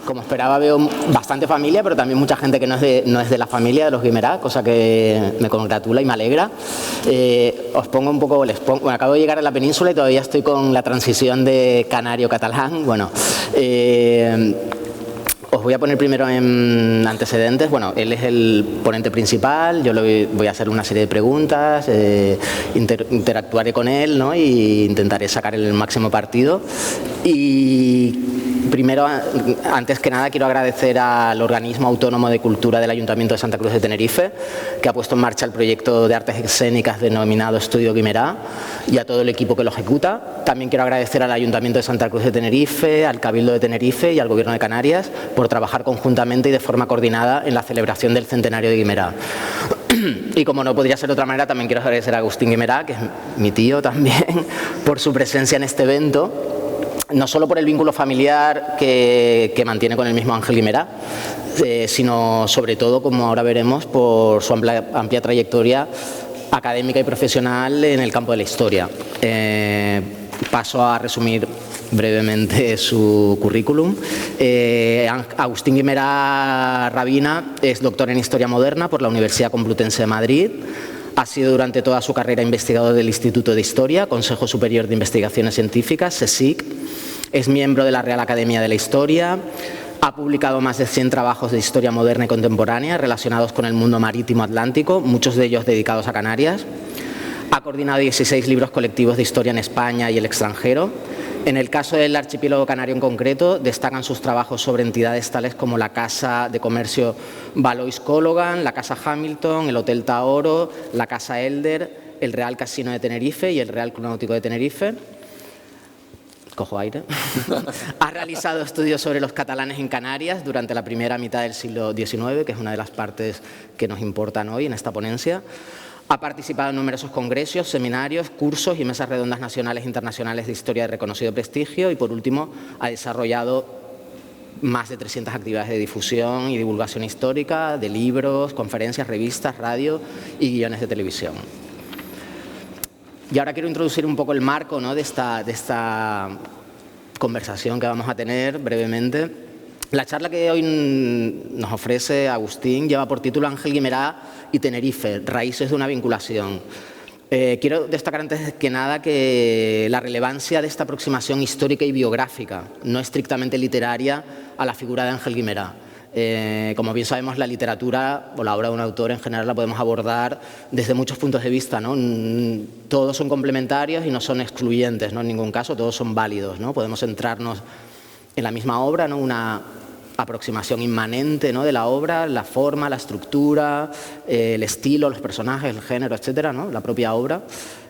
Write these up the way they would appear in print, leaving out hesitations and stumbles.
como esperaba, veo bastante familia, pero también mucha gente que no es de la familia de los Guimerá, cosa que me congratula y me alegra. Os pongo un poco, bueno, acabo de llegar a la península y todavía estoy con la transición de canario-catalán. Bueno, os voy a poner primero en antecedentes. Bueno, él es el ponente principal, yo le voy a hacer una serie de preguntas, interactuaré con él, ¿no? Y intentaré sacar el máximo partido. Y primero, antes que nada, quiero agradecer al Organismo Autónomo de Cultura del Ayuntamiento de Santa Cruz de Tenerife, que ha puesto en marcha el proyecto de artes escénicas denominado Estudio Guimerá, y a todo el equipo que lo ejecuta. También quiero agradecer al Ayuntamiento de Santa Cruz de Tenerife, al Cabildo de Tenerife y al Gobierno de Canarias por trabajar conjuntamente y de forma coordinada en la celebración del centenario de Guimerá. Y como no podría ser de otra manera, también quiero agradecer a Agustín Guimerá, que es mi tío también, por su presencia en este evento. No solo por el vínculo familiar que mantiene con el mismo Ángel Guimerá, sino sobre todo, como ahora veremos, por su amplia trayectoria académica y profesional en el campo de la historia. Paso a resumir brevemente su currículum. Agustín Guimerá Rabina es doctor en Historia Moderna por la Universidad Complutense de Madrid. Ha sido durante toda su carrera investigador del Instituto de Historia, Consejo Superior de Investigaciones Científicas, CSIC. Es miembro de la Real Academia de la Historia. Ha publicado más de 100 trabajos de historia moderna y contemporánea relacionados con el mundo marítimo atlántico, muchos de ellos dedicados a Canarias. Ha coordinado 16 libros colectivos de historia en España y el extranjero. En el caso del archipiélago canario en concreto, destacan sus trabajos sobre entidades tales como la Casa de Comercio Valois Cologan, la Casa Hamilton, el Hotel Taoro, la Casa Elder, el Real Casino de Tenerife y el Real Club Náutico de Tenerife. Cojo aire. Ha realizado estudios sobre los catalanes en Canarias durante la primera mitad del siglo XIX, que es una de las partes que nos importan hoy en esta ponencia. Ha participado en numerosos congresos, seminarios, cursos y mesas redondas nacionales e internacionales de historia de reconocido prestigio y, por último, ha desarrollado más de 300 actividades de difusión y divulgación histórica, de libros, conferencias, revistas, radio y guiones de televisión. Y ahora quiero introducir un poco el marco, ¿no?, de esta conversación que vamos a tener brevemente. La charla que hoy nos ofrece Agustín lleva por título Ángel Guimerá y Tenerife, raíces de una vinculación. Quiero destacar antes que nada que la relevancia de esta aproximación histórica y biográfica, no estrictamente literaria, a la figura de Ángel Guimerá. Como bien sabemos, la literatura o la obra de un autor en general la podemos abordar desde muchos puntos de vista, ¿no? Todos son complementarios y no son excluyentes, ¿no? En ningún caso, todos son válidos, ¿no? Podemos centrarnos en la misma obra, ¿no? Una aproximación inmanente, ¿no?, de la obra, la forma, la estructura, el estilo, los personajes, el género, etcétera, ¿no?, la propia obra,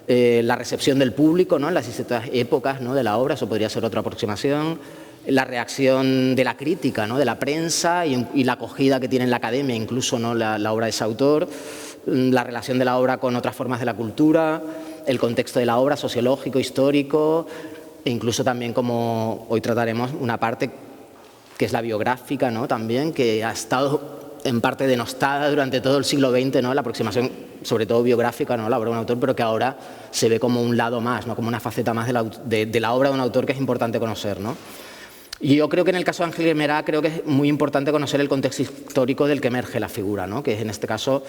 la recepción del público, ¿no?, en las distintas épocas, ¿no?, de la obra, eso podría ser otra aproximación, la reacción de la crítica, ¿no?, de la prensa y la acogida que tiene en la academia, incluso, ¿no?, la obra de ese autor, la relación de la obra con otras formas de la cultura, el contexto de la obra sociológico, histórico, e incluso también, como hoy trataremos, una parte que es la biográfica, ¿no?, también, que ha estado en parte denostada durante todo el siglo XX, ¿no?, la aproximación sobre todo biográfica, ¿no?, la obra de un autor, pero que ahora se ve como un lado más, ¿no?, como una faceta más de la obra de un autor que es importante conocer, ¿no? Y yo creo que en el caso de Ángel Guimerá creo que es muy importante conocer el contexto histórico del que emerge la figura, ¿no?, que es en este caso,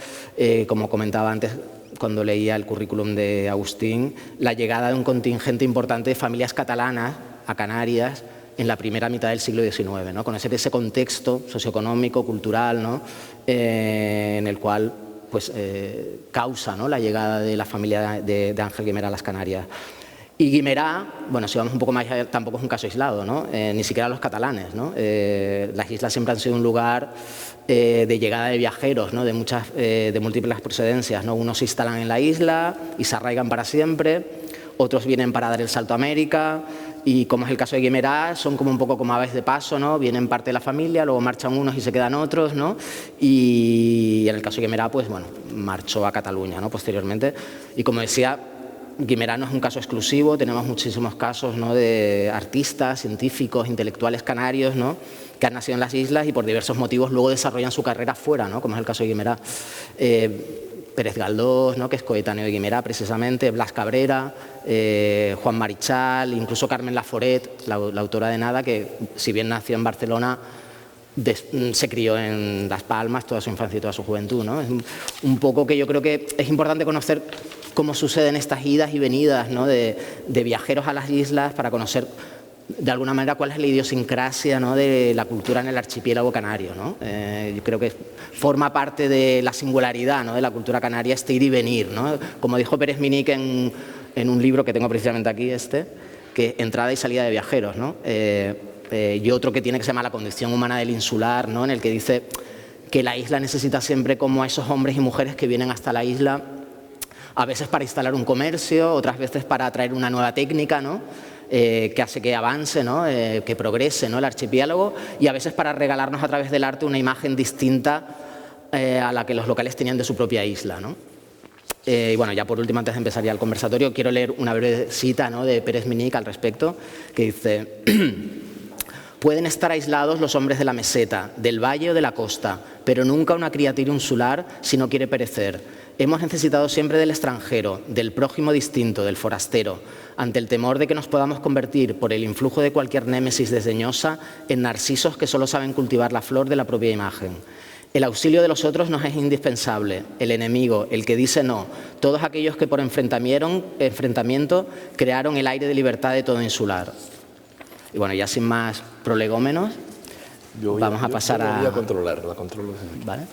como comentaba antes cuando leía el currículum de Agustín, la llegada de un contingente importante de familias catalanas a Canarias en la primera mitad del siglo XIX, ¿no?, conocer ese contexto socioeconómico, cultural, ¿no?, en el cual pues, causa, ¿no?, la llegada de la familia de Ángel Guimerá a las Canarias. Y Guimerá, bueno, si vamos un poco más allá, tampoco es un caso aislado, ¿no?, ni siquiera los catalanes, ¿no? Las islas siempre han sido un lugar de llegada de viajeros, ¿no?, de múltiples procedencias, ¿no? Unos se instalan en la isla y se arraigan para siempre, otros vienen para dar el salto a América, y como es el caso de Guimerá, son como un poco como aves de paso, ¿no?, vienen parte de la familia, luego marchan unos y se quedan otros, ¿no?, y en el caso de Guimerá, pues bueno, marchó a Cataluña, ¿no?, posteriormente. Y como decía, Guimerá no es un caso exclusivo, tenemos muchísimos casos, ¿no?, de artistas, científicos, intelectuales canarios, ¿no?, que han nacido en las islas y por diversos motivos luego desarrollan su carrera fuera, ¿no?, como es el caso de Guimerá. Pérez Galdós, ¿no?, que es coetáneo de Guimerá precisamente, Blas Cabrera, Juan Marichal, incluso Carmen Laforet, la autora de Nada, que si bien nació en Barcelona, se crió en Las Palmas toda su infancia y toda su juventud, ¿no? Es un poco que yo creo que es importante conocer cómo suceden estas idas y venidas, ¿no? de viajeros a las islas para conocer de alguna manera cuál es la idiosincrasia, ¿no? de la cultura en el archipiélago canario, ¿no? Yo creo que forma parte de la singularidad, ¿no? de la cultura canaria este ir y venir, ¿no? Como dijo Pérez Minic en un libro que tengo precisamente aquí, que entrada y salida de viajeros, ¿no? Y otro que tiene que se llama La condición humana del insular, ¿no? en el que dice que la isla necesita siempre como a esos hombres y mujeres que vienen hasta la isla, a veces para instalar un comercio, otras veces para traer una nueva técnica, ¿no? Que hace que avance, ¿no? Que progrese, ¿no? el archipiélago, y a veces para regalarnos a través del arte una imagen distinta a la que los locales tenían de su propia isla, ¿no? Y bueno, ya por último, antes de empezar ya el conversatorio, quiero leer una breve cita, ¿no? de Pérez Minic al respecto, que dice: pueden estar aislados los hombres de la meseta, del valle o de la costa, pero nunca una criatura insular si no quiere perecer. Hemos necesitado siempre del extranjero, del prójimo distinto, del forastero, ante el temor de que nos podamos convertir, por el influjo de cualquier némesis desdeñosa, en narcisos que solo saben cultivar la flor de la propia imagen. El auxilio de los otros nos es indispensable, el enemigo, el que dice no, todos aquellos que por enfrentamiento crearon el aire de libertad de todo insular. Y bueno, ya sin más prolegómenos, vamos a pasar a... Voy a controlar, la controlo. ¿Vale?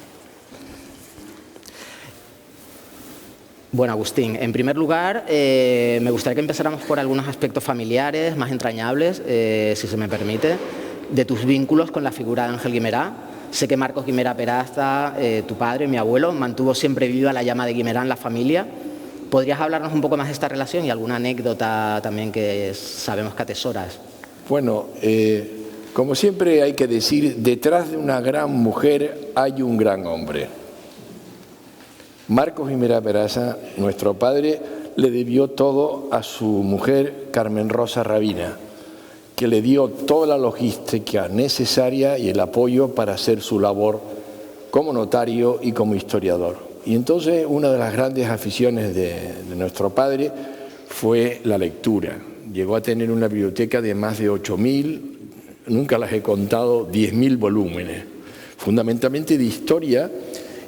Bueno, Agustín, en primer lugar, me gustaría que empezáramos por algunos aspectos familiares más entrañables, si se me permite, de tus vínculos con la figura de Ángel Guimerá. Sé que Marcos Guimerá Peraza, tu padre, mi abuelo, mantuvo siempre viva la llama de Guimerá en la familia. ¿Podrías hablarnos un poco más de esta relación y alguna anécdota también que sabemos que atesoras? Bueno, como siempre hay que decir, detrás de una gran mujer hay un gran hombre. Marcos Guimerá Peraza, nuestro padre, le debió todo a su mujer Carmen Rosa Rabina, que le dio toda la logística necesaria y el apoyo para hacer su labor como notario y como historiador. Y entonces una de las grandes aficiones de nuestro padre fue la lectura. Llegó a tener una biblioteca de más de 8.000, nunca las he contado, 10.000 volúmenes, fundamentalmente de historia.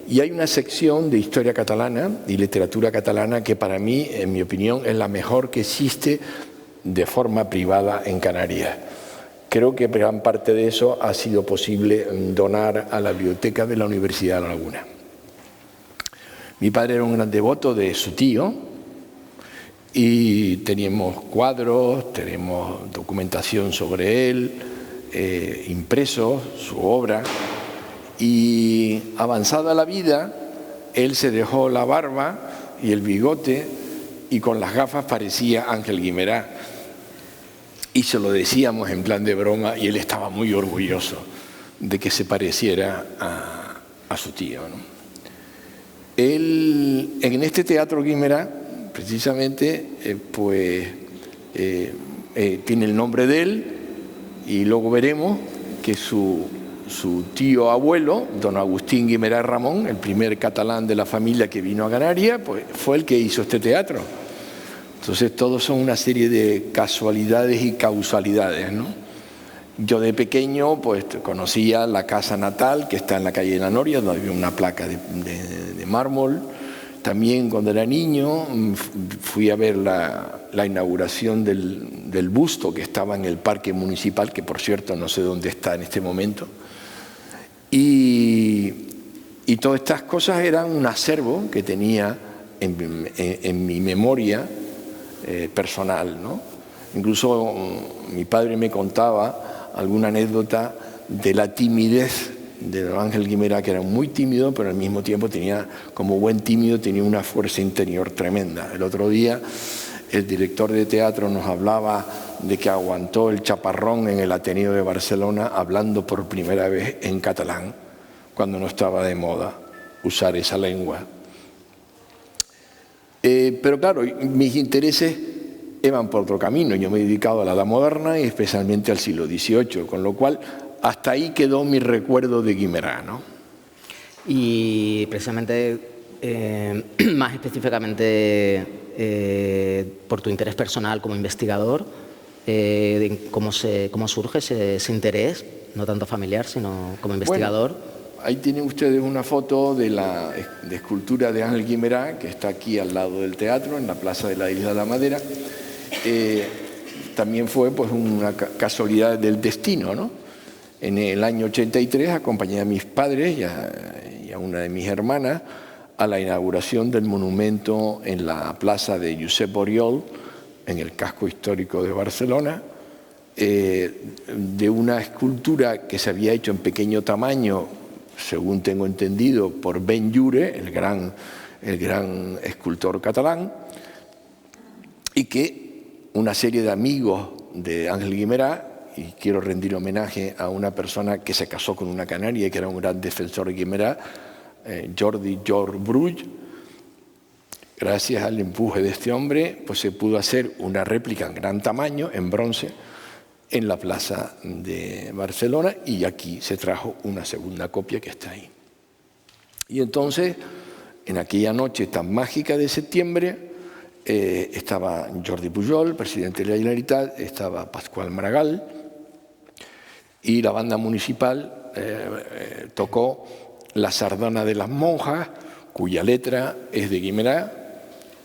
Y hay una sección de historia catalana y literatura catalana que para mí, en mi opinión, es la mejor que existe de forma privada en Canarias. Creo que gran parte de eso ha sido posible donar a la biblioteca de la Universidad de La Laguna. Mi padre era un gran devoto de su tío y teníamos cuadros, tenemos documentación sobre él, impresos, su obra. Y avanzada la vida, él se dejó la barba y el bigote y con las gafas parecía Ángel Guimerá. Y se lo decíamos en plan de broma y él estaba muy orgulloso de que se pareciera a su tío, ¿no? Él, en este teatro Guimerá, precisamente, tiene el nombre de él y luego veremos que su tío abuelo, don Agustín Guimerá Ramón, el primer catalán de la familia que vino a Canarias, pues fue el que hizo este teatro. Entonces todos son una serie de casualidades y causalidades, ¿no? Yo de pequeño pues conocía la casa natal que está en la calle de la Noria, donde había una placa de mármol. También cuando era niño fui a ver la inauguración del busto que estaba en el parque municipal, que por cierto no sé dónde está en este momento. Y todas estas cosas eran un acervo que tenía en mi memoria personal, ¿no? Incluso mi padre me contaba alguna anécdota de la timidez de don Ángel Guimerá, que era muy tímido, pero al mismo tiempo tenía, como buen tímido, tenía una fuerza interior tremenda. El otro día el director de teatro nos hablaba de que aguantó el chaparrón en el Ateneo de Barcelona hablando por primera vez en catalán, cuando no estaba de moda usar esa lengua. Pero claro, mis intereses iban por otro camino. Yo me he dedicado a la edad moderna y especialmente al siglo XVIII, con lo cual hasta ahí quedó mi recuerdo de Guimerá, ¿no? Y precisamente, más específicamente, por tu interés personal como investigador, ¿cómo surge ese interés no tanto familiar, sino como investigador. Bueno, ahí tienen ustedes una foto de la escultura de Ángel Guimerá, que está aquí al lado del teatro, en la plaza de la Isla de la Madera. También fue pues una casualidad del destino, ¿no? En el año 83 acompañé a mis padres y a una de mis hermanas a la inauguración del monumento en la plaza de Josep Oriol, en el casco histórico de Barcelona, de una escultura que se había hecho en pequeño tamaño, según tengo entendido, por Ben Llure, el gran escultor catalán, y que una serie de amigos de Ángel Guimerá, y quiero rendir homenaje a una persona que se casó con una canaria y que era un gran defensor de Guimerá, Jordi Brull. Gracias al empuje de este hombre, pues se pudo hacer una réplica en gran tamaño, en bronce, en la plaza de Barcelona, y aquí se trajo una segunda copia que está ahí. Y entonces, en aquella noche tan mágica de septiembre, estaba Jordi Pujol, presidente de la Generalitat, estaba Pascual Maragall, y la banda municipal tocó La Sardana de las Monjas, cuya letra es de Guimerá,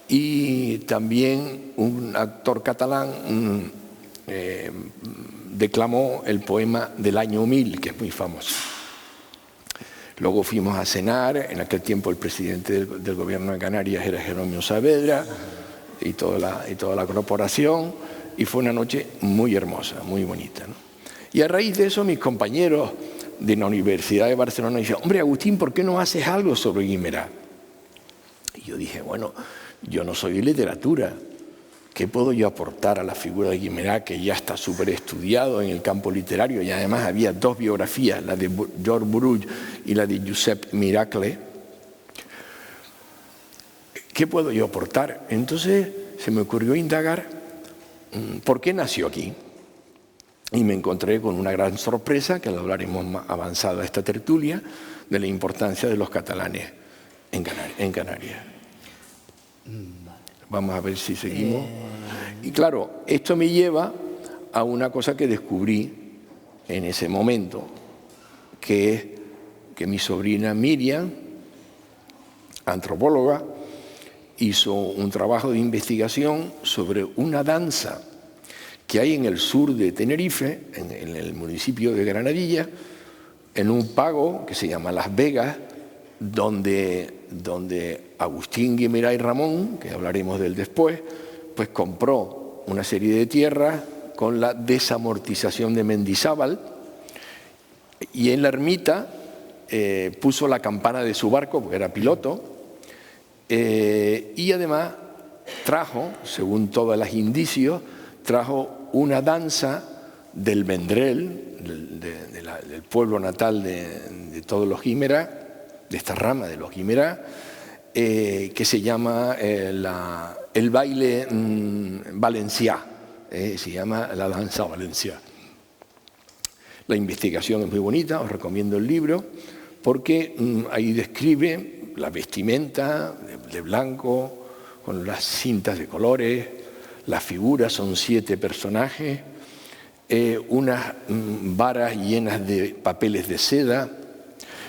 y también un actor catalán declamó el poema del año 1000, que es muy famoso. Luego fuimos a cenar, en aquel tiempo el presidente del gobierno de Canarias era Jerónimo Saavedra y toda la corporación, y fue una noche muy hermosa, muy bonita, ¿no? Y a raíz de eso mis compañeros de la Universidad de Barcelona dicen: hombre, Agustín, ¿por qué no haces algo sobre Guimerá? Y yo dije, bueno, yo no soy de literatura, ¿qué puedo yo aportar a la figura de Guimerá, que ya está súper estudiado en el campo literario? Y además había dos biografías, la de Jordi Brull y la de Josep Miracle. ¿Qué puedo yo aportar? Entonces se me ocurrió indagar por qué nació aquí. Y me encontré con una gran sorpresa, que lo hablaremos más avanzado a esta tertulia, de la importancia de los catalanes en Canarias. Vamos a ver si seguimos. Y claro, esto me lleva a una cosa que descubrí en ese momento, que es que mi sobrina Miriam, antropóloga, hizo un trabajo de investigación sobre una danza que hay en el sur de Tenerife, en el municipio de Granadilla, en un pago que se llama Las Vegas, donde Agustín Guimerá y Ramón, que hablaremos de él después, pues compró una serie de tierras con la desamortización de Mendizábal, y en la ermita puso la campana de su barco, porque era piloto, y además trajo, según todos los indicios, trajo una danza del Vendrell, del pueblo natal de todos los Guimerá, de esta rama de los Guimerá, que se llama el baile valencià, se llama la danza valencià. La investigación es muy bonita, os recomiendo el libro, porque ahí describe la vestimenta de blanco, con las cintas de colores. Las figuras son 7 personajes, unas varas llenas de papeles de seda,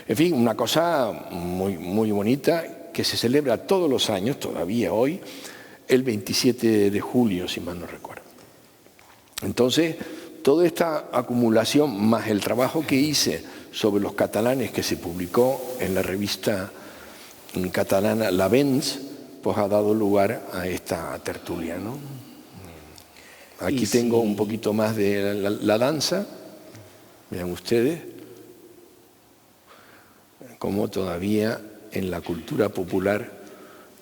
en fin, una cosa muy, muy bonita que se celebra todos los años, todavía hoy, el 27 de julio, si mal no recuerdo. Entonces, toda esta acumulación, más el trabajo que hice sobre los catalanes que se publicó en la revista catalana L'Avenç, pues ha dado lugar a esta tertulia, ¿no? Aquí tengo un poquito más de la danza. Vean ustedes cómo todavía en la cultura popular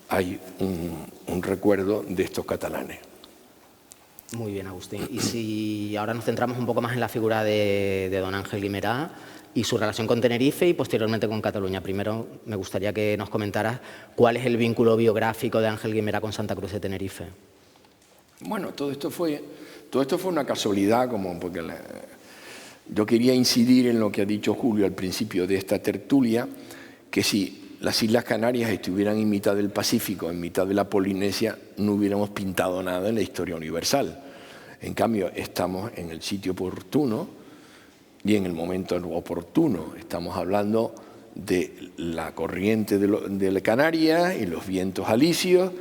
hay un recuerdo de estos catalanes. Muy bien, Agustín. Y si ahora nos centramos un poco más en la figura de don Ángel Guimerá y su relación con Tenerife y posteriormente con Cataluña. Primero me gustaría que nos comentaras cuál es el vínculo biográfico de Ángel Guimerá con Santa Cruz de Tenerife. Bueno, todo esto fue una casualidad, porque yo quería incidir en lo que ha dicho Julio al principio de esta tertulia, que si las Islas Canarias estuvieran en mitad del Pacífico, en mitad de la Polinesia, no hubiéramos pintado nada en la historia universal. En cambio, estamos en el sitio oportuno y en el momento oportuno. Estamos hablando de la corriente de Canarias y los vientos alisios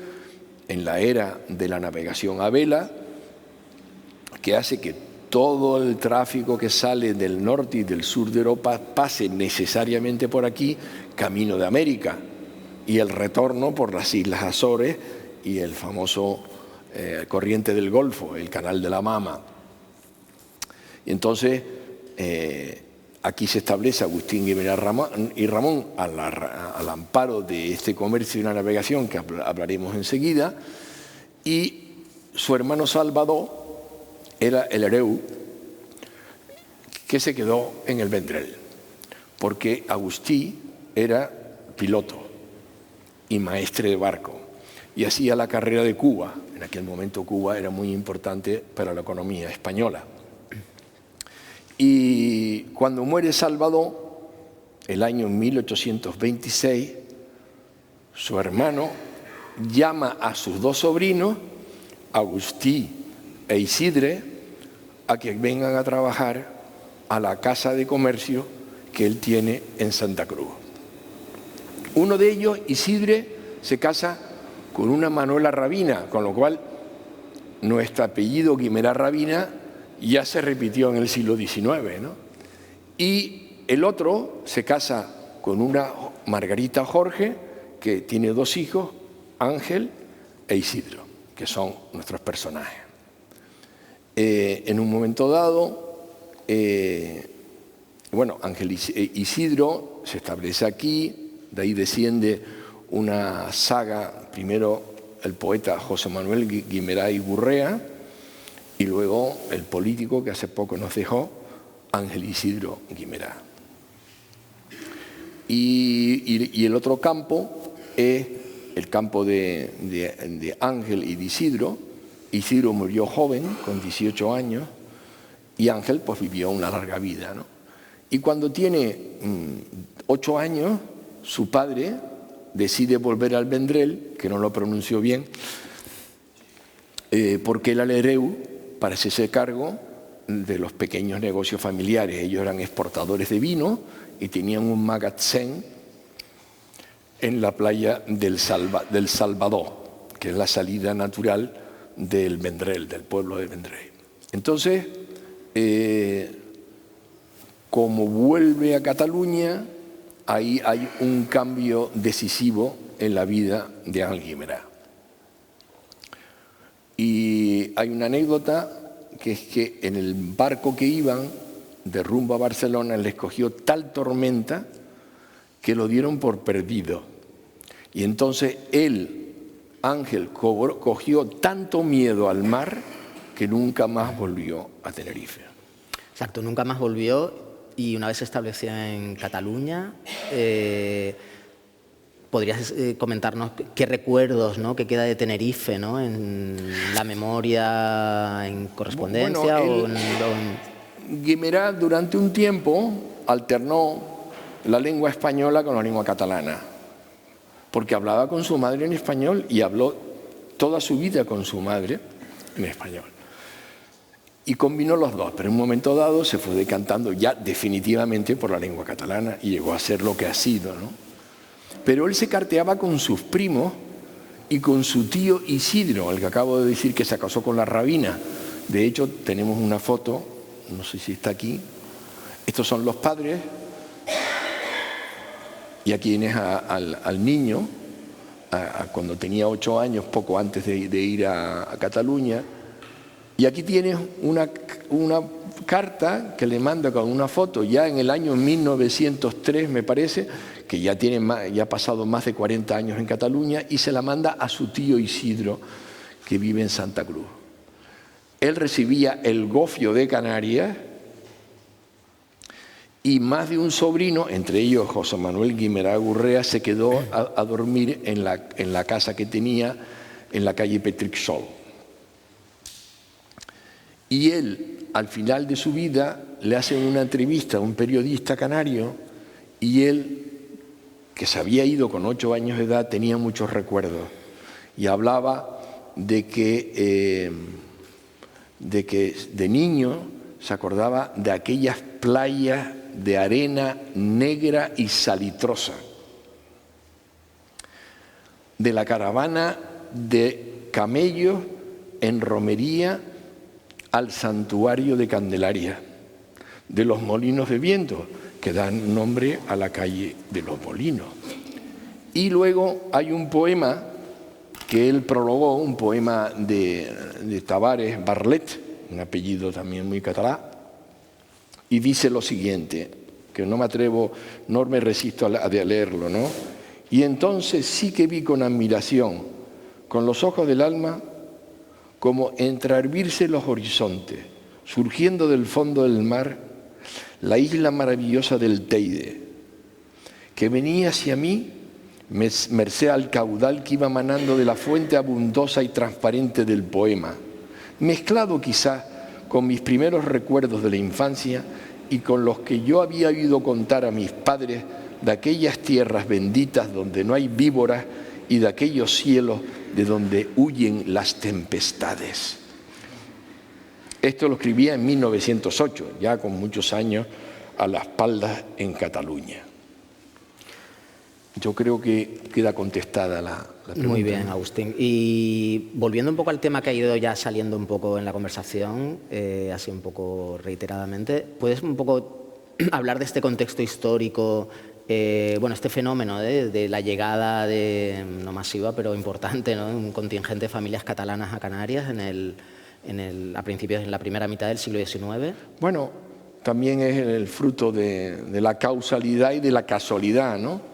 en la era de la navegación a vela, que hace que todo el tráfico que sale del norte y del sur de Europa pase necesariamente por aquí, camino de América, y el retorno por las Islas Azores y el famoso corriente del Golfo, el Canal de la Mama. Y entonces aquí se establece Agustín Guimerá y Ramón al amparo de este comercio y la navegación que hablaremos enseguida, y su hermano Salvador era el hereu que se quedó en el Vendrell, porque Agustí era piloto y maestre de barco y hacía la carrera de Cuba. En aquel momento Cuba era muy importante para la economía española. Y cuando muere Salvador, el año 1826, su hermano llama a sus dos sobrinos, Agustí e Isidre, a que vengan a trabajar a la casa de comercio que él tiene en Santa Cruz. Uno de ellos, Isidre, se casa con una Manuela Rabina, con lo cual nuestro apellido Guimerá Rabina ya se repitió en el siglo XIX, ¿no? Y el otro se casa con una Margarita Jorge, que tiene dos hijos, Ángel e Isidro, que son nuestros personajes. En un momento dado, Ángel Isidro se establece aquí, de ahí desciende una saga, primero el poeta José Manuel Guimerá y Gurrea, y luego el político que hace poco nos dejó, Ángel Isidro Guimerá. Y el otro campo es el campo de Ángel y de Isidro. Isidro murió joven, con 18 años, y Ángel pues vivió una larga vida, ¿no? Y cuando tiene 8 años, su padre decide volver al Vendrell, que no lo pronunció bien, porque él al hereu para hacerse cargo de los pequeños negocios familiares. Ellos eran exportadores de vino y tenían un magazín en la playa del Salvador, que es la salida natural del Vendrell, del pueblo de Vendrell. Entonces, como vuelve a Cataluña, ahí hay un cambio decisivo en la vida de Ángel Guimerá. Y hay una anécdota, que es que en el barco que iban de rumbo a Barcelona les cogió tal tormenta que lo dieron por perdido. Y entonces él, Ángel, cogió tanto miedo al mar que nunca más volvió a Tenerife. Exacto, nunca más volvió, y una vez se estableció en Cataluña, ¿podrías comentarnos qué recuerdos, ¿no?, que queda de Tenerife, ¿no?, en la memoria, en correspondencia? Guimerá durante un tiempo alternó la lengua española con la lengua catalana, porque hablaba con su madre en español y habló toda su vida con su madre en español. Y combinó los dos, pero en un momento dado se fue decantando ya definitivamente por la lengua catalana y llegó a ser lo que ha sido, ¿no? Pero él se carteaba con sus primos y con su tío Isidro, el que acabo de decir que se casó con la rabina. De hecho, tenemos una foto, no sé si está aquí. Estos son los padres, y aquí tienes al niño, cuando tenía 8 años, poco antes de ir a Cataluña. Y aquí tienes una carta que le manda con una foto ya en el año 1903, me parece, que ya ha pasado más de 40 años en Cataluña, y se la manda a su tío Isidro, que vive en Santa Cruz. Él recibía el gofio de Canarias, y más de un sobrino, entre ellos José Manuel Guimerá Gurrea, se quedó a dormir en la casa que tenía en la calle Petrixol. Y él, al final de su vida, le hace una entrevista a un periodista canario, y él, que se había ido con 8 años de edad, tenía muchos recuerdos, y hablaba de que de niño se acordaba de aquellas playas de arena negra y salitrosa. De la caravana de camellos en romería al santuario de Candelaria, de los molinos de viento, que dan nombre a la calle de los molinos. Y luego hay un poema que él prologó, un poema de Tavares Barlet, un apellido también muy catalán, y dice lo siguiente, que no me resisto a leerlo, ¿no? Y entonces sí que vi con admiración, con los ojos del alma, como entreabrirse los horizontes, surgiendo del fondo del mar, la isla maravillosa del Teide, que venía hacia mí, merced al caudal que iba manando de la fuente abundosa y transparente del poema, mezclado quizá con mis primeros recuerdos de la infancia y con los que yo había oído contar a mis padres de aquellas tierras benditas donde no hay víboras y de aquellos cielos de donde huyen las tempestades. Esto lo escribía en 1908, ya con muchos años a la espalda en Cataluña. Yo creo que queda contestada la pregunta. Muy bien, Agustín. Y volviendo un poco al tema que ha ido ya saliendo un poco en la conversación, así un poco reiteradamente, ¿puedes un poco hablar de este contexto histórico, este fenómeno de la llegada no masiva, pero importante, ¿no?, un contingente de familias catalanas a Canarias a principios, en la primera mitad del siglo XIX? Bueno, también es el fruto de la causalidad y de la casualidad, ¿no?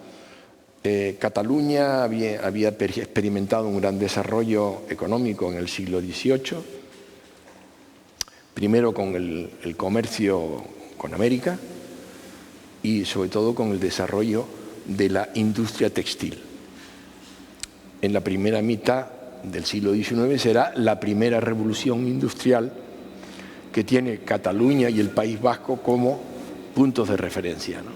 Cataluña había experimentado un gran desarrollo económico en el siglo XVIII, primero con el comercio con América y sobre todo con el desarrollo de la industria textil. En la primera mitad del siglo XIX será la primera revolución industrial que tiene Cataluña y el País Vasco como puntos de referencia, ¿no?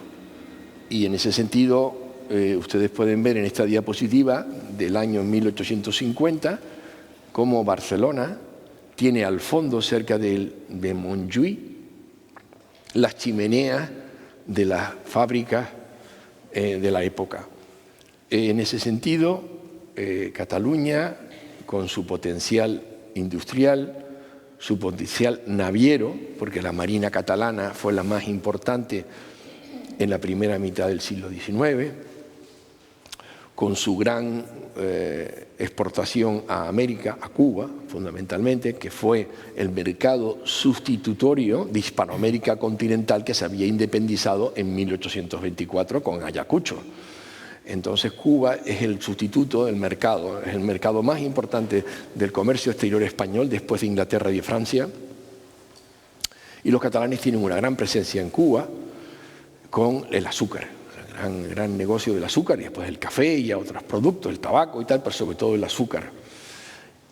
Y en ese sentido, ustedes pueden ver en esta diapositiva del año 1850 cómo Barcelona tiene al fondo, cerca de Montjuïc, las chimeneas de las fábricas de la época. En ese sentido, Cataluña, con su potencial industrial, su potencial naviero, porque la marina catalana fue la más importante en la primera mitad del siglo XIX, con su gran exportación a América, a Cuba, fundamentalmente, que fue el mercado sustitutorio de Hispanoamérica continental que se había independizado en 1824 con Ayacucho. Entonces Cuba es el sustituto del mercado, es el mercado más importante del comercio exterior español después de Inglaterra y de Francia. Y los catalanes tienen una gran presencia en Cuba con el azúcar. Gran negocio del azúcar y después el café y otros productos, el tabaco y tal, pero sobre todo el azúcar.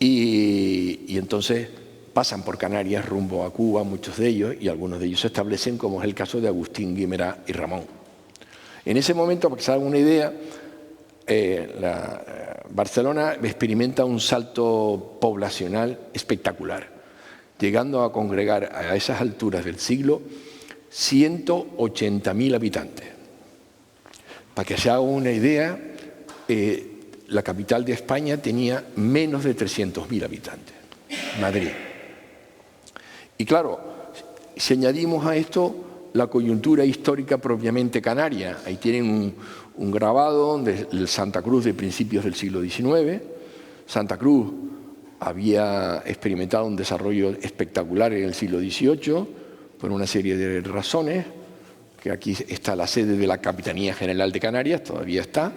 Y entonces pasan por Canarias rumbo a Cuba, muchos de ellos, y algunos de ellos se establecen, como es el caso de Agustín Guimerá y Ramón. En ese momento, para que se hagan una idea, Barcelona experimenta un salto poblacional espectacular, llegando a congregar a esas alturas del siglo 180.000 habitantes. Para que se haga una idea, la capital de España tenía menos de 300.000 habitantes, Madrid. Y claro, si añadimos a esto la coyuntura histórica propiamente canaria, ahí tienen un grabado del Santa Cruz de principios del siglo XIX. Santa Cruz había experimentado un desarrollo espectacular en el siglo XVIII por una serie de razones, que aquí está la sede de la Capitanía General de Canarias, todavía está,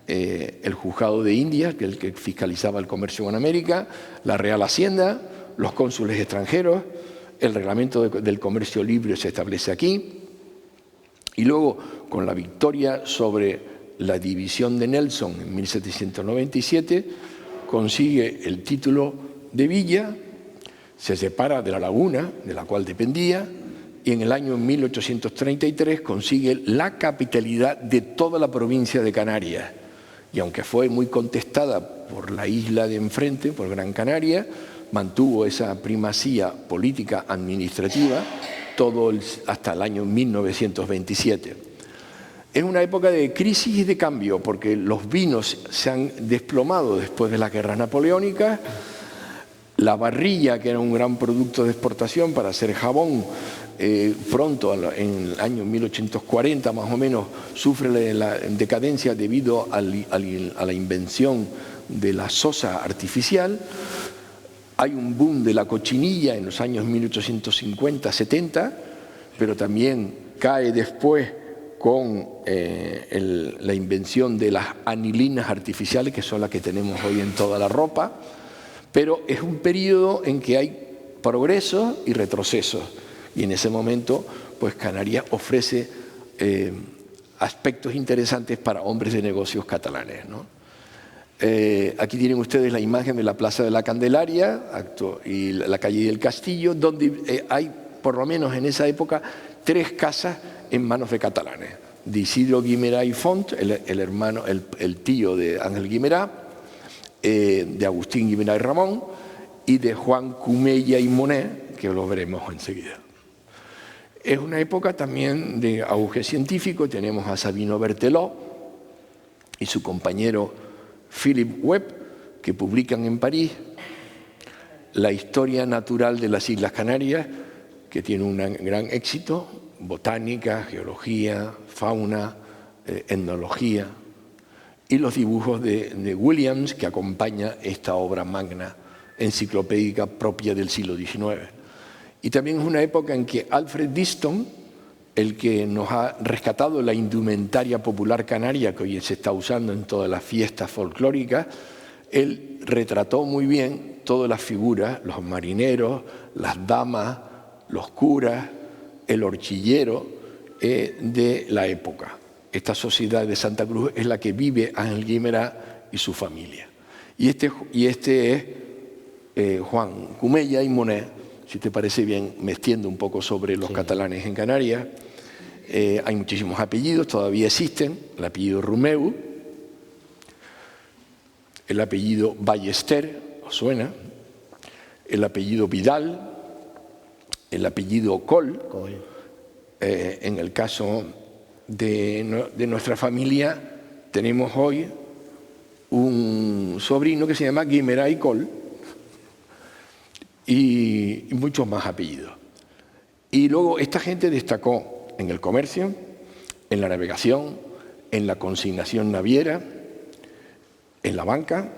el Juzgado de Indias, que es el que fiscalizaba el comercio con América, la Real Hacienda, los cónsules extranjeros, el reglamento del comercio libre se establece aquí, y luego con la victoria sobre la división de Nelson en 1797, consigue el título de villa, se separa de la laguna de la cual dependía, y en el año 1833 consigue la capitalidad de toda la provincia de Canarias. Y aunque fue muy contestada por la isla de enfrente, por Gran Canaria, mantuvo esa primacía política administrativa hasta el año 1927. Es una época de crisis y de cambio, porque los vinos se han desplomado después de las guerras napoleónicas. La barrilla, que era un gran producto de exportación para hacer jabón, pronto, en el año 1840 más o menos, sufre la decadencia debido a la invención de la sosa artificial. Hay un boom de la cochinilla en los años 1850-70, pero también cae después con la invención de las anilinas artificiales, que son las que tenemos hoy en toda la ropa. Pero es un periodo en que hay progresos y retrocesos, y en ese momento pues Canarias ofrece aspectos interesantes para hombres de negocios catalanes, ¿no? Aquí tienen ustedes la imagen de la Plaza de la Candelaria y la calle del Castillo, donde hay, por lo menos en esa época, 3 casas en manos de catalanes: de Isidro Guimerá y Font, el tío de Ángel Guimerá, de Agustín Guimerá y Ramón, y de Juan Cumella y Monet, que lo veremos enseguida. Es una época también de auge científico. Tenemos a Sabino Berthelot y su compañero Philip Webb, que publican en París la historia natural de las Islas Canarias, que tiene un gran éxito: botánica, geología, fauna, etnología, y los dibujos de Williams, que acompaña esta obra magna enciclopédica propia del siglo XIX. Y también es una época en que Alfred Diston, el que nos ha rescatado la indumentaria popular canaria que hoy se está usando en todas las fiestas folclóricas, él retrató muy bien todas las figuras: los marineros, las damas, los curas, el horchillero de la época. Esta sociedad de Santa Cruz es la que vive Ángel Guimerá y su familia. Y este es Juan Cumella y Monet, si te parece bien, me extiendo un poco sobre los catalanes en Canarias. Hay muchísimos apellidos, todavía existen: el apellido Rumeu, el apellido Ballester, ¿os suena?, el apellido Vidal, el apellido Coll. En el caso de nuestra familia tenemos hoy un sobrino que se llama Guimerá y Coll, y muchos más apellidos. Y luego esta gente destacó en el comercio, en la navegación, en la consignación naviera, en la banca,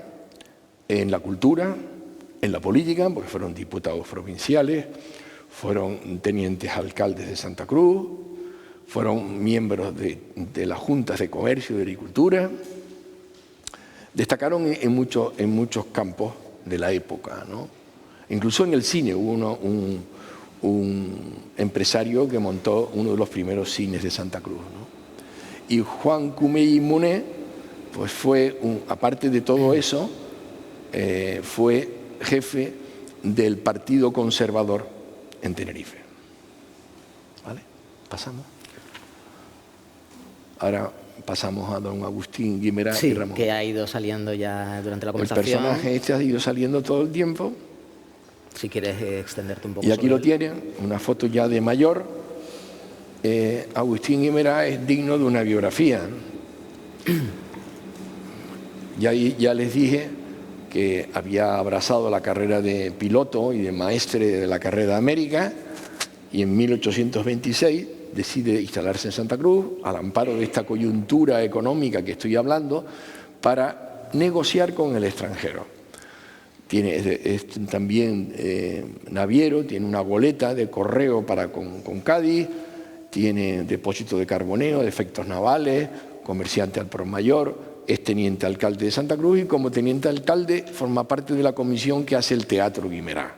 en la cultura, en la política, porque fueron diputados provinciales, fueron tenientes alcaldes de Santa Cruz, fueron miembros de las juntas de comercio y de agricultura. Destacaron en muchos campos de la época, ¿no? Incluso en el cine hubo un empresario que montó uno de los primeros cines de Santa Cruz, ¿no? Y Juan Cumella y Monet, pues aparte de todo eso, fue jefe del Partido Conservador en Tenerife. ¿Vale? Pasamos. Ahora pasamos a don Agustín Guimerá y Ramón. Que ha ido saliendo ya durante la conversación. El personaje este ha ido saliendo todo el tiempo. Si quieres extenderte un poco. Y aquí lo tienen, una foto ya de mayor. Agustín Guimerá es digno de una biografía. Ya les dije que había abrazado la carrera de piloto y de maestre de la carrera de América, y en 1826 decide instalarse en Santa Cruz, al amparo de esta coyuntura económica que estoy hablando, para negociar con el extranjero. Es también naviero, tiene una goleta de correo con Cádiz, tiene depósito de carboneo, de efectos navales, comerciante al por mayor, es teniente alcalde de Santa Cruz, y como teniente alcalde forma parte de la comisión que hace el Teatro Guimerá.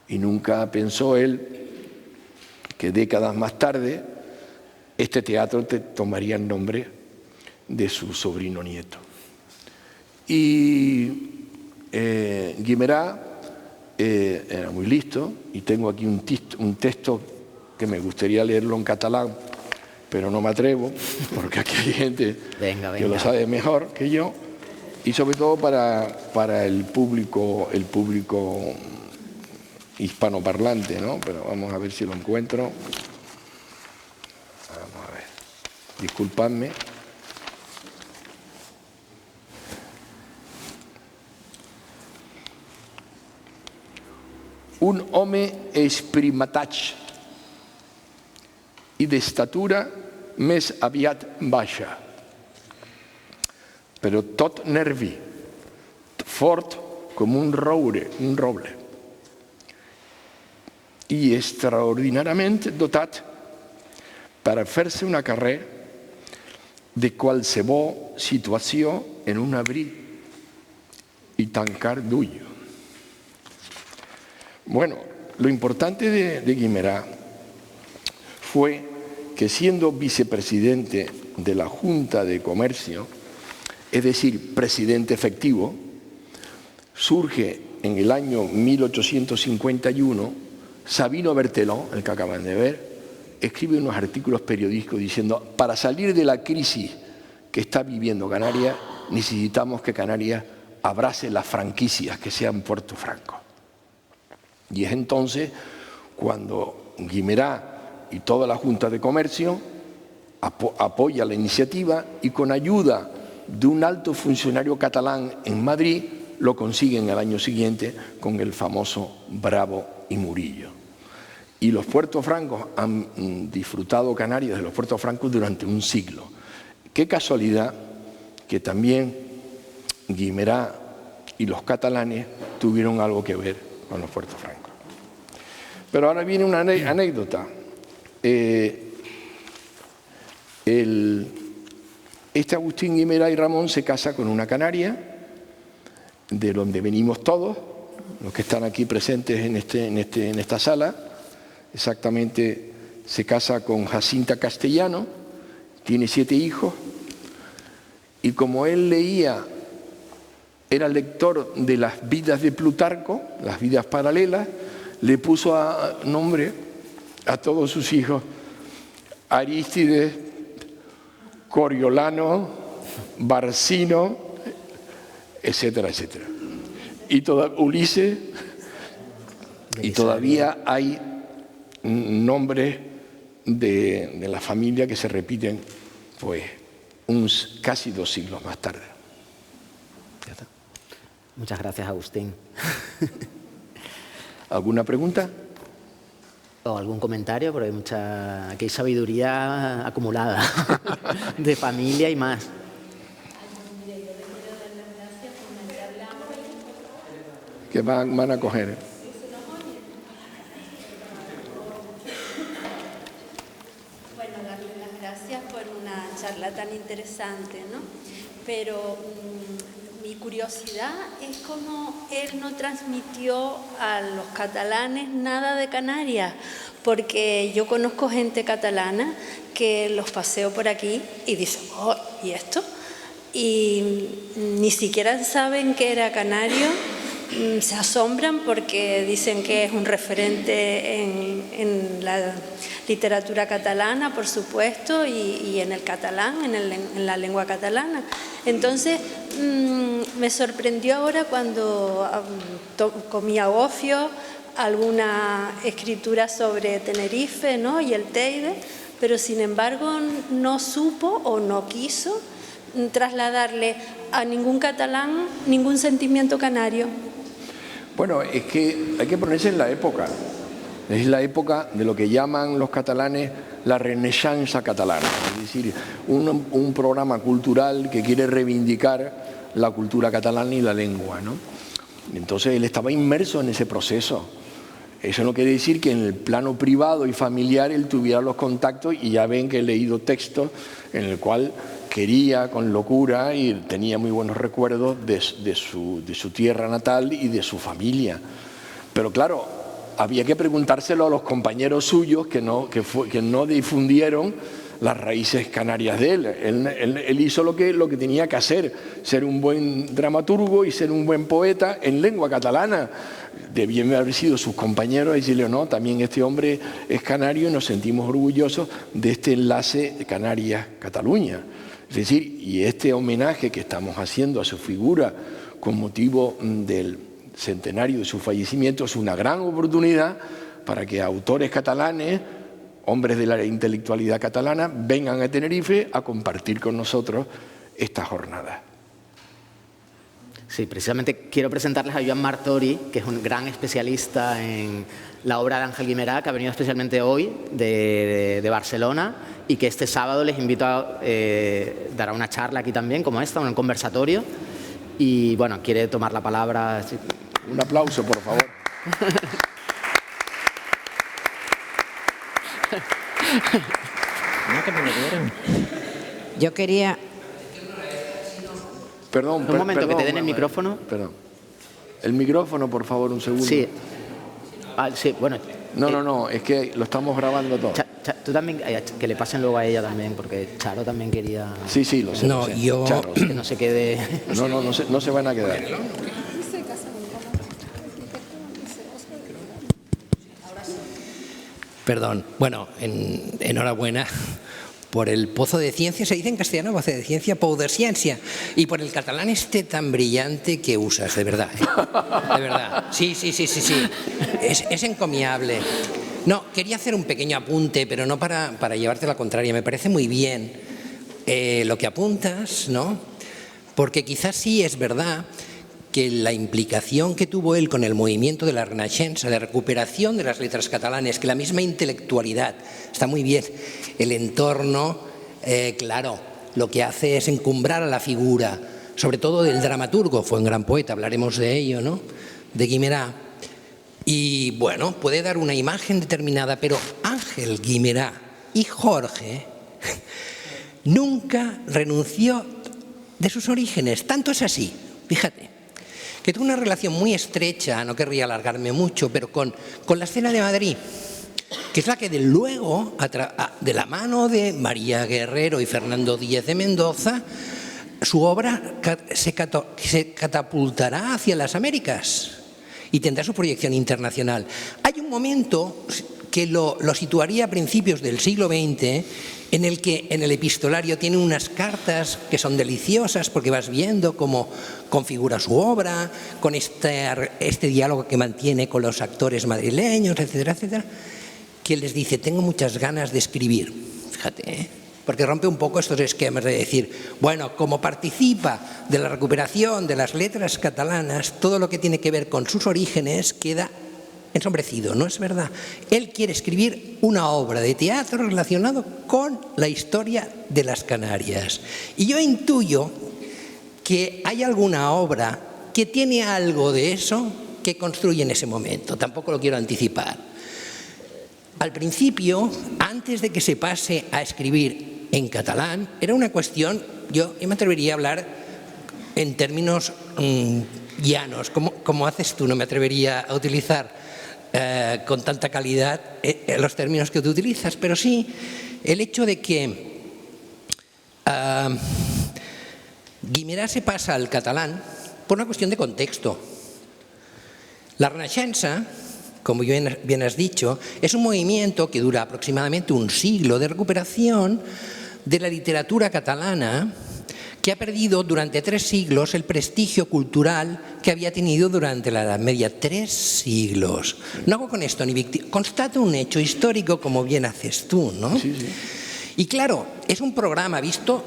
Y nunca pensó él que décadas más tarde este teatro tomaría el nombre de su sobrino nieto. Y Guimerá era muy listo, y tengo aquí un texto que me gustaría leerlo en catalán, pero no me atrevo, porque aquí hay gente que lo sabe mejor que yo. y sobre todo para el público hispanoparlante, ¿no? Pero vamos a ver si lo encuentro. Vamos a ver. Disculpadme. Un home esprimatach i d'estatura més aviat baixa, però tot nervi, fort com un roure, i extraordinàriament dotat per a fer-se una carrera de qualsevol situació en un abrir y tancar d'ull. Bueno, lo importante de Guimerá fue que siendo vicepresidente de la Junta de Comercio, es decir, presidente efectivo, surge en el año 1851, Sabino Berteló, el que acaban de ver, escribe unos artículos periodísticos diciendo: para salir de la crisis que está viviendo Canarias, necesitamos que Canarias abrace las franquicias que sean Puerto Franco. Y es entonces cuando Guimerá y toda la Junta de Comercio apoya la iniciativa y con ayuda de un alto funcionario catalán en Madrid lo consiguen el año siguiente con el famoso Bravo y Murillo. Y los puertos francos han disfrutado Canarias de los puertos francos durante un siglo. Qué casualidad que también Guimerá y los catalanes tuvieron algo que ver con los puertos francos. Pero ahora viene una anécdota. Este Agustín Guimerá y Ramón se casa con una canaria, de donde venimos todos, los que están aquí presentes en esta sala. Exactamente, se casa con Jacinta Castellano, tiene 7 hijos, y como él leía, era lector de las vidas de Plutarco, las vidas paralelas, le puso nombre a todos sus hijos: Arístides, Coriolano, Barcino, etcétera, etcétera. Y Ulises, y todavía hay nombres de la familia que se repiten pues casi 2 siglos más tarde. Ya está. Muchas gracias, Agustín. ¿Alguna pregunta? O algún comentario, porque aquí hay sabiduría acumulada de familia y más. Que van a coger. Bueno, darle las gracias por una charla tan interesante, ¿no? Pero mi curiosidad es cómo él no transmitió a los catalanes nada de Canarias, porque yo conozco gente catalana que los paseo por aquí y dicen: oh, ¿y esto? Y ni siquiera saben que era canario. Se asombran porque dicen que es un referente en la literatura catalana, por supuesto, y en el catalán, en la lengua catalana. Entonces, me sorprendió ahora cuando comía gofio, alguna escritura sobre Tenerife, ¿no?, y el Teide, pero sin embargo no supo o no quiso trasladarle a ningún catalán ningún sentimiento canario. Bueno, es que hay que ponerse en la época. Es la época de lo que llaman los catalanes la Renaixença catalana, es decir, un programa cultural que quiere reivindicar la cultura catalana y la lengua, ¿no? Entonces él estaba inmerso en ese proceso. Eso no quiere decir que en el plano privado y familiar él tuviera los contactos, y ya ven que he leído textos en el cual quería con locura y tenía muy buenos recuerdos de su tierra natal y de su familia. Pero claro, había que preguntárselo a los compañeros suyos que no difundieron las raíces canarias de él. Él hizo lo que tenía que hacer, ser un buen dramaturgo y ser un buen poeta en lengua catalana. Debían haber sido sus compañeros y decirle: no, también este hombre es canario y nos sentimos orgullosos de este enlace de Canarias-Cataluña. Es decir, y este homenaje que estamos haciendo a su figura con motivo del centenario de su fallecimiento es una gran oportunidad para que autores catalanes, hombres de la intelectualidad catalana, vengan a Tenerife a compartir con nosotros esta jornada. Sí, precisamente quiero presentarles a Joan Martori, que es un gran especialista en la obra de Ángel Guimerá, que ha venido especialmente hoy de Barcelona y que este sábado les invito a dar una charla aquí también, como esta, un conversatorio. Y bueno, quiere tomar la palabra. Un aplauso, por favor. Yo quería... Perdón, un momento, que te den el micrófono. Perdón. El micrófono, por favor, un segundo. Sí. Sí, bueno. No, es que lo estamos grabando todo. Tú también, que le pasen luego a ella también, porque Charo también quería... Sí, lo sé. No, lo sé. yo... Charo, que no se quede... No se van a quedar. Perdón. Bueno, enhorabuena por el pozo de ciencia, se dice en castellano pozo de ciencia, pou de ciencia, y por el catalán este tan brillante que usas, de verdad. De verdad. Sí. Es encomiable. No, quería hacer un pequeño apunte, pero no para llevarte la contraria. Me parece muy bien lo que apuntas, ¿no? Porque quizás sí es verdad que la implicación que tuvo él con el movimiento de la Renaixença, de recuperación de las letras catalanes, que la misma intelectualidad, está muy bien, el entorno, claro, lo que hace es encumbrar a la figura, sobre todo del dramaturgo, fue un gran poeta, hablaremos de ello, ¿no?, de Guimerá. Y bueno, puede dar una imagen determinada, pero Ángel Guimerá y Jorge nunca renunció de sus orígenes, tanto es así, fíjate, que tuvo una relación muy estrecha, no querría alargarme mucho, pero con la Escena de Madrid, que es la que de luego, de la mano de María Guerrero y Fernando Díez de Mendoza, su obra se catapultará hacia las Américas y tendrá su proyección internacional. Hay un momento que lo situaría a principios del siglo XX, en el que en el epistolario tiene unas cartas que son deliciosas porque vas viendo cómo configura su obra, con este diálogo que mantiene con los actores madrileños, etcétera, etcétera, que les dice, tengo muchas ganas de escribir. Fíjate, porque rompe un poco estos esquemas de decir, bueno, como participa de la recuperación de las letras catalanas, todo lo que tiene que ver con sus orígenes queda ensombrecido, no es verdad. Él quiere escribir una obra de teatro relacionado con la historia de las Canarias. Y yo intuyo que hay alguna obra que tiene algo de eso que construye en ese momento. Tampoco lo quiero anticipar. Al principio, antes de que se pase a escribir en catalán, era una cuestión, yo me atrevería a hablar en términos llanos, como haces tú, no me atrevería a utilizar con tanta calidad los términos que tú utilizas, pero sí el hecho de que Guimerá se pasa al catalán por una cuestión de contexto. La Renaixença, como bien has dicho, es un movimiento que dura aproximadamente un siglo de recuperación de la literatura catalana, que ha perdido durante 3 siglos el prestigio cultural que había tenido durante la Edad Media. 3 siglos. No hago con esto ni constato un hecho histórico, como bien haces tú, ¿no? Sí. Y claro, es un programa visto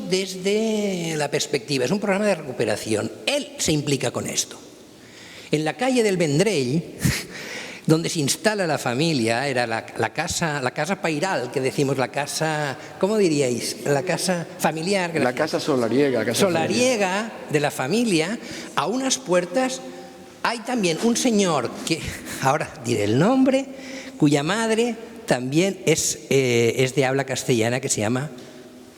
desde la perspectiva, es un programa de recuperación. Él se implica con esto. En la calle del Vendrell, donde se instala la familia, era la casa pairal, que decimos, la casa, ¿cómo diríais? La casa familiar. La casa solariega. Solariega de la familia. A unas puertas hay también un señor que, ahora diré el nombre, cuya madre también es de habla castellana, que se llama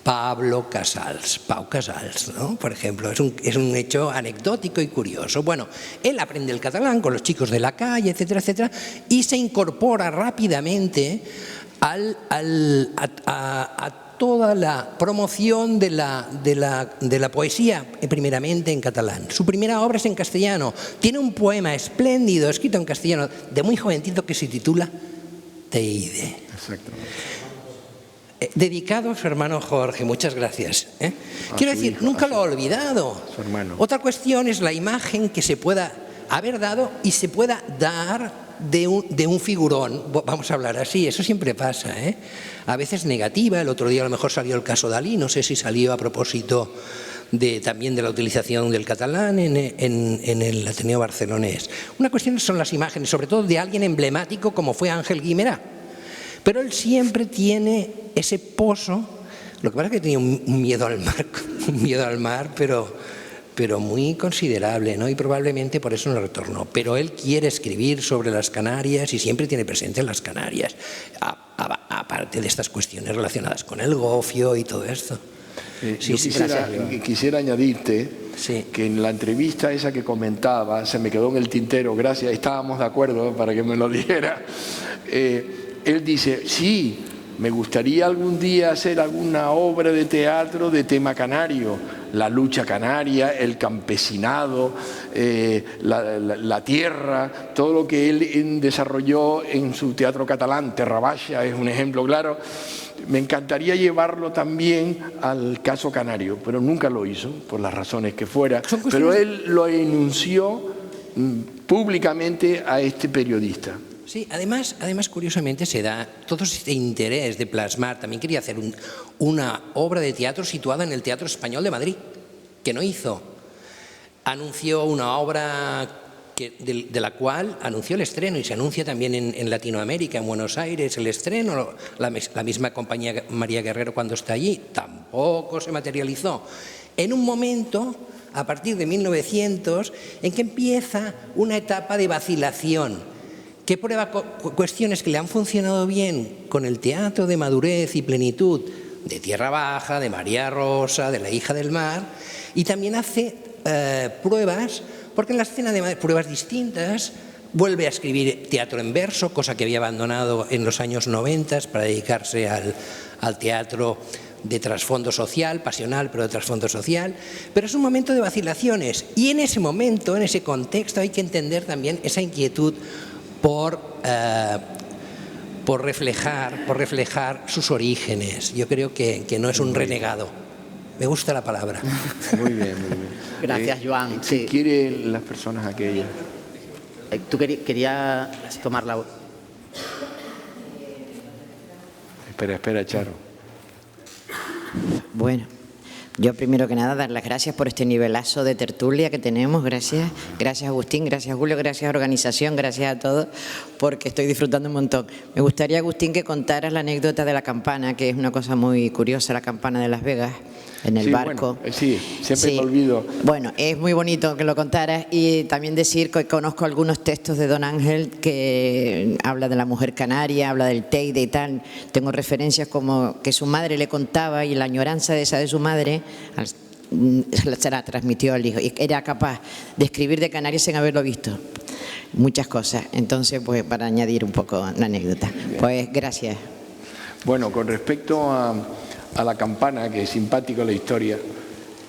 Pablo Casals, Pau Casals, ¿no? Por ejemplo, es un hecho anecdótico y curioso. Bueno, él aprende el catalán con los chicos de la calle, etcétera, etcétera, y se incorpora rápidamente a toda la promoción de la poesía, primeramente en catalán. Su primera obra es en castellano. Tiene un poema espléndido, escrito en castellano, de muy jovencito, que se titula Teide. Exactamente. dedicado a su hermano Jorge, muchas gracias. Quiero decir, hijo, nunca lo ha olvidado. su hermano. Otra cuestión es la imagen que se pueda haber dado y se pueda dar de un figurón, vamos a hablar así, eso siempre pasa, a veces negativa. El otro día a lo mejor salió el caso Dalí, no sé si salió a propósito también de la utilización del catalán en el Ateneo barcelonés. Una cuestión son las imágenes, sobre todo de alguien emblemático como fue Ángel Guimerá. Pero él siempre tiene ese pozo, lo que pasa es que tenía un miedo al mar, pero muy considerable, ¿no? Y probablemente por eso no retornó. Pero él quiere escribir sobre las Canarias y siempre tiene presente las Canarias, aparte de estas cuestiones relacionadas con el gofio y todo esto. Quisiera añadirte que en la entrevista esa que comentaba, se me quedó en el tintero, gracias, estábamos de acuerdo para que me lo dijera. Él dice, sí, me gustaría algún día hacer alguna obra de teatro de tema canario, la lucha canaria, el campesinado, la tierra, todo lo que él desarrolló en su teatro catalán. Terra Baixa es un ejemplo claro. Me encantaría llevarlo también al caso canario, pero nunca lo hizo, por las razones que fuera. Pero él lo enunció públicamente a este periodista. Sí, además, curiosamente, se da todo este interés de plasmar. También quería hacer una obra de teatro situada en el Teatro Español de Madrid, que no hizo. Anunció una obra de la cual anunció el estreno, y se anuncia también en Latinoamérica, en Buenos Aires, el estreno. La misma compañía María Guerrero, cuando está allí, tampoco se materializó. En un momento, a partir de 1900, en que empieza una etapa de vacilación, que prueba cuestiones que le han funcionado bien con el teatro de madurez y plenitud de Tierra Baja, de María Rosa, de La hija del mar, y también hace pruebas, porque en la escena de Madrid, pruebas distintas, vuelve a escribir teatro en verso, cosa que había abandonado en los años 90 para dedicarse al teatro de trasfondo social, pasional, pero de trasfondo social. Pero es un momento de vacilaciones, y en ese momento, en ese contexto, hay que entender también esa inquietud por reflejar sus orígenes. Yo creo que no es un renegado. Me gusta la palabra. Muy bien, muy bien. Gracias, Joan. ¿Qué quieren las personas aquellas? ¿Tú querías tomar la voz? Espera, Charo. Bueno, yo primero que nada dar las gracias por este nivelazo de tertulia que tenemos. Gracias Agustín, gracias Julio, gracias organización, gracias a todos, porque estoy disfrutando un montón. Me gustaría, Agustín, que contaras la anécdota de la campana, que es una cosa muy curiosa, la campana de Las Vegas, en el barco. Bueno, sí, siempre me olvido. Bueno, es muy bonito que lo contaras, y también decir que conozco algunos textos de Don Ángel que habla de la mujer canaria, habla del Teide y tal. Tengo referencias como que su madre le contaba, y la añoranza de esa de su madre se la transmitió al hijo, y era capaz de escribir de Canarias sin haberlo visto. Muchas cosas. Entonces, pues para añadir un poco la anécdota. Pues gracias. Bueno, con respecto a la campana, que es simpático la historia,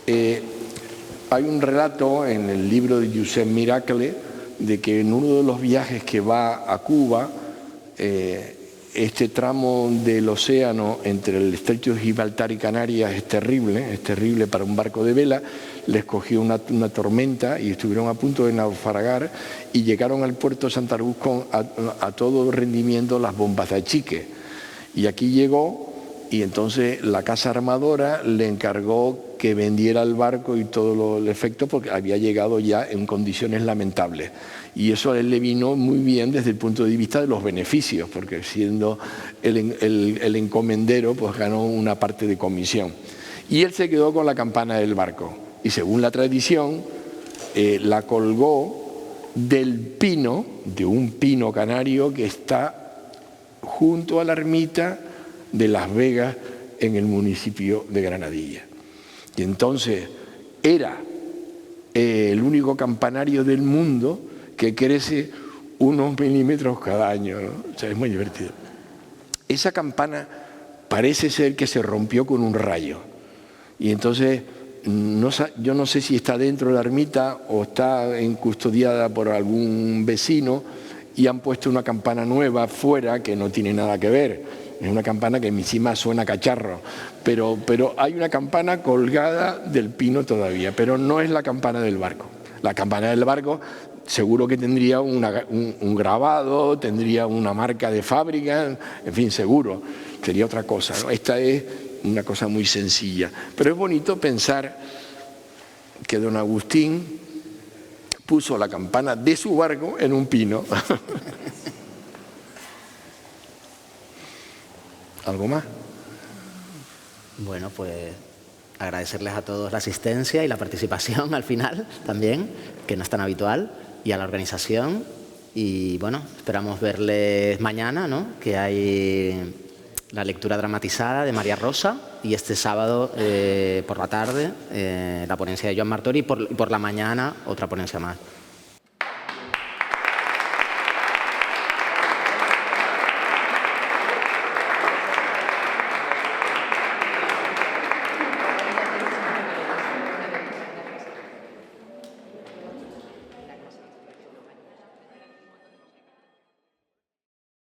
hay un relato en el libro de Josep Miracle de que en uno de los viajes que va a Cuba, este tramo del océano entre el estrecho de Gibraltar y Canarias es terrible para un barco de vela. Les cogió una tormenta y estuvieron a punto de naufragar, y llegaron al puerto de Santa Cruz a todo rendimiento las bombas de achique. Y aquí llegó, y entonces la casa armadora le encargó que vendiera el barco y todo el efecto, porque había llegado ya en condiciones lamentables. Y eso a él le vino muy bien desde el punto de vista de los beneficios, porque siendo el encomendero, pues ganó una parte de comisión. Y él se quedó con la campana del barco, y según la tradición, la colgó del pino, de un pino canario que está junto a la ermita de Las Vegas, en el municipio de Granadilla. Y entonces era el único campanario del mundo que crece unos milímetros cada año, ¿no? O sea, es muy divertido. Esa campana parece ser que se rompió con un rayo, y entonces yo no sé si está dentro de la ermita o está custodiada por algún vecino, y han puesto una campana nueva fuera que no tiene nada que ver. Es una campana que encima suena cacharro, pero hay una campana colgada del pino todavía, pero no es la campana del barco. La campana del barco seguro que tendría un grabado, tendría una marca de fábrica, en fin, seguro, sería otra cosa, ¿no? Esta es una cosa muy sencilla, pero es bonito pensar que don Agustín puso la campana de su barco en un pino. ¿Algo más? Bueno, pues agradecerles a todos la asistencia y la participación al final también, que no es tan habitual, y a la organización. Y bueno, esperamos verles mañana, ¿no? Que hay la lectura dramatizada de María Rosa y este sábado por la tarde la ponencia de Joan Martori y por la mañana otra ponencia más.